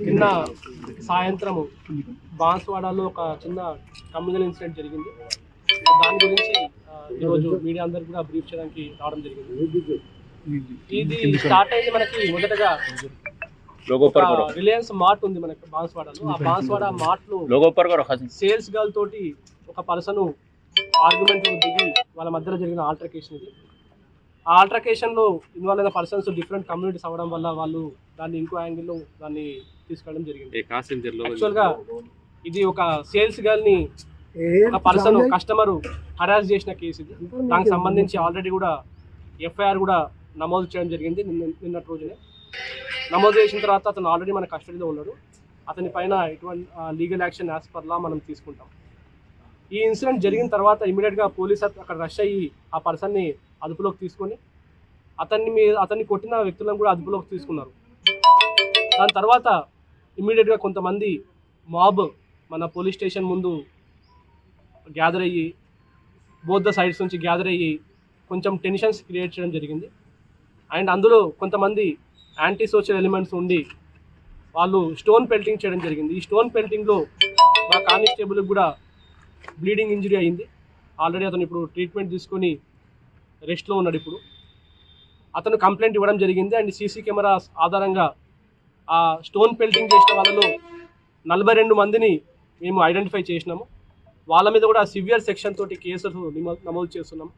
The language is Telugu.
నిన్న సాయంత్రము బాన్స్వాడలో ఒక చిన్న కమ్యూనల్ ఇన్సిడెంట్ జరిగింది. దాని గురించి ఈరోజు మీడియా అందరికి కూడా బ్రీఫ్ చేయడానికి రావడం జరిగింది. ఇది స్టార్ట్ అయింది మనకి మొదటగా రిలయన్స్ మార్ట్ ఉంది మనకి బాన్స్వాడలో. ఆ బాన్స్వాడ మార్ట్లో సేల్స్ గర్ల్ తోటి ఒక పర్సన్ ఆర్గ్యుమెంట్ దిగి వాళ్ళ మధ్యలో జరిగిన ఆల్టర్కేషన్ ఇది. ఆ ఆల్టర్కేషన్లో ఇన్వాల్వ్ అయిన పర్సన్స్ డిఫరెంట్ కమ్యూనిటీస్ అవ్వడం వల్ల వాళ్ళు దాన్ని ఇంకో యాంగిల్లో దాన్ని తీసుకెళ్ళడం జరిగింది. యాక్చువల్గా ఇది ఒక సేల్స్ గర్ల్ని ఒక పర్సన్ కస్టమర్ హరాస్ చేసిన కేసు ఇది. దానికి సంబంధించి ఆల్రెడీ కూడా ఎఫ్ఐఆర్ కూడా నమోదు చేయడం జరిగింది నిన్నటి రోజునే. నమోదు చేసిన తర్వాత అతను ఆల్రెడీ మన కస్టడీలో ఉన్నాడు. అతని పైన ఎటువంటి legal action as per law మనం తీసుకుంటాం. ఈ ఇన్సిడెంట్ జరిగిన తర్వాత ఇమీడియట్గా పోలీస్ అక్కడ రష్ అయ్యి ఆ పర్సన్ని అదుపులోకి తీసుకొని అతన్ని కొట్టిన వ్యక్తులను కూడా అదుపులోకి తీసుకున్నారు. దాని తర్వాత ఇమీడియట్గా కొంతమంది మాబ్ మన పోలీస్ స్టేషన్ ముందు గ్యాదర్ అయ్యి బోత్ ద సైడ్స్ నుంచి గ్యాదర్ అయ్యి కొంచెం టెన్షన్స్ క్రియేట్ చేయడం జరిగింది. అండ్ అందులో కొంతమంది యాంటీ సోషల్ ఎలిమెంట్స్ ఉండి వాళ్ళు స్టోన్ పెల్టింగ్ చేయడం జరిగింది. ఈ స్టోన్ పెల్టింగ్లో మా కానిస్టేబుల్కి కూడా బ్లీడింగ్ ఇంజరీ అయింది. ఆల్రెడీ అతను ఇప్పుడు ట్రీట్మెంట్ తీసుకొని రెస్ట్లో ఉన్నాడు. ఇప్పుడు అతను కంప్లైంట్ ఇవ్వడం జరిగింది. అండ్ సీసీ కెమెరాస్ ఆధారంగా ఆ స్టోన్ పెల్టింగ్ చేసిన వాళ్ళలో 42 మందిని మేము ఐడెంటిఫై చేసినాము. వాళ్ళ మీద కూడా సివియర్ సెక్షన్ తోటి కేసులు నమోదు చేస్తున్నాం.